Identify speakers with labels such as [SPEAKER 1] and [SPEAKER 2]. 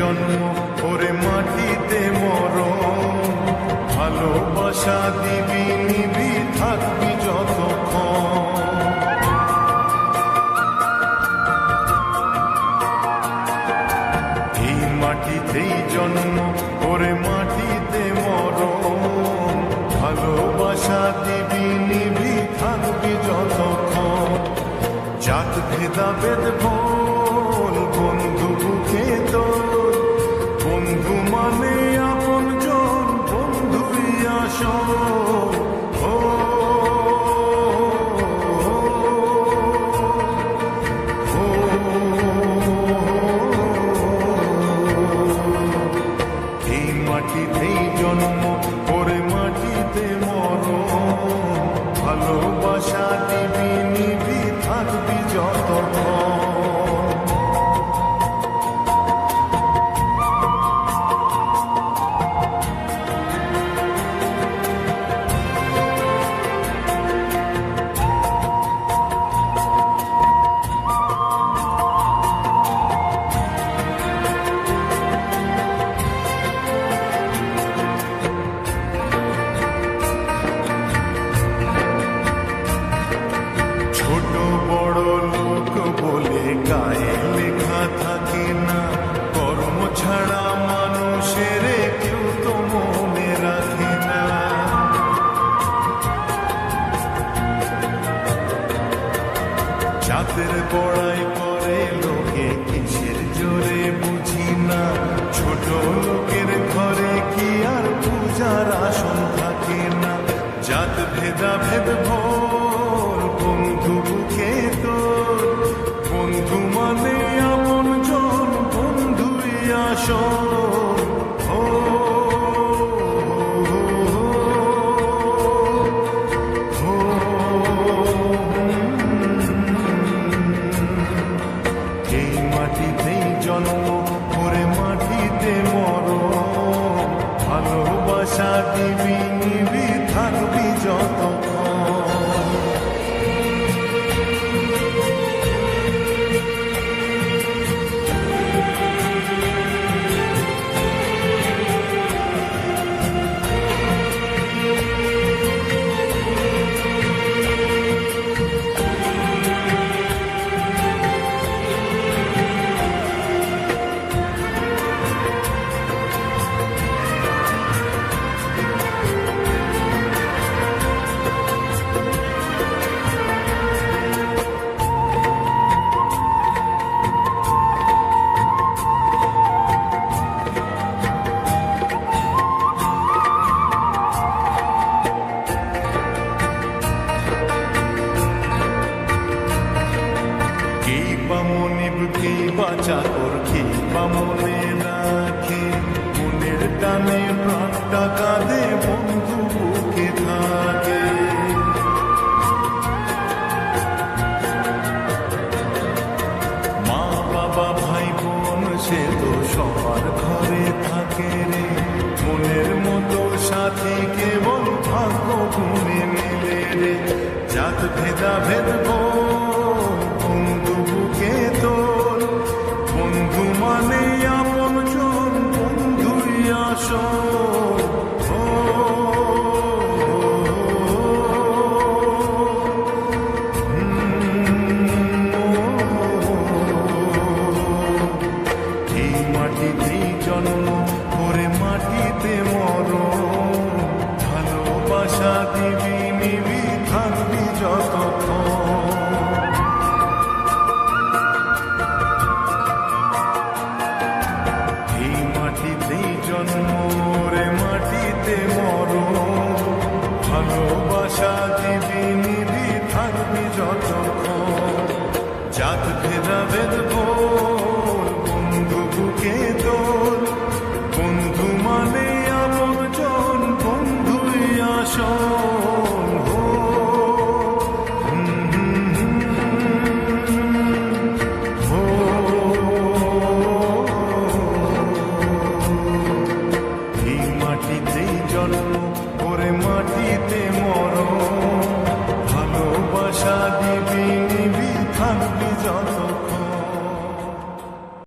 [SPEAKER 1] জন্ম ওরে মাটিতে মরণ, ভালোবাসা দিবি নিবি থাকবি যতক্ষণ। এই মাটিতেই জন্ম ওরে মাটিতে মরণ, ভালোবাসা দিবি নিবি থাকবি যতক্ষণ। জাত ভেদাভেদ ভুল বন্ধু বুকে তোর, বন্ধু মানে আপন জন, বন্ধুই আসল। এই মাটিতেই জন্ম ওরে মাটিতে মরণ, ভালোবাসা দিবি নিবি থাকবি যতক্ষণ। ছোট বড় লোক বলে গায়ে লেখা থাকে না, কর্ম ছাড়া মানুষের কেউ তো মনে রাখে না। জাতের বড়াই করে লোকে কিসের জোরে বুঝি না, ছোট লোকের ঘরে কি আর পূজার আসন থাকে না। জাত ভেদাভেদ ভোর বন্ধু বুকে তোর, বন্ধু মানে আপন জন, বন্ধুই আসল। এই মাটিতেই জন্ম ওরে মাটিতে মরণ, ভালোবাসা দিবি নিবি থাকবি যতক্ষণ। কেই বা মনিব কেই বা চাকর, কেই বা মনে রাখে, মনের টানে প্রাণটা কাঁদে বন্ধু বুকে থাকে। মা বাবা ভাই বোন সে তো সবার ঘরে থাকে রে, মনের মতো সাথী কেবল ভাগ্য গুণে মেলে রে। জাত ভেদাভেদ বন্ধু বুকে তোর, বন্ধু মানে আপন জন, বন্ধুই আসল। এই মাটিতেই জন্ম ওরে মাটিতে মরণ, ভালোবাসা দিবি নিবি থাকবি যতক্ষণ। এই মাটিতেই জন্ম ওরে মাটিতে মরণ, ভালোবাসা দিবি নিবি থাকবি যতক্ষণ। জাত ভেদাভেদ ভোর বন্ধু বুকে তোর, বন্ধু মানে আপন জন, বন্ধুই আসল। এই মাটিতেই জন্ম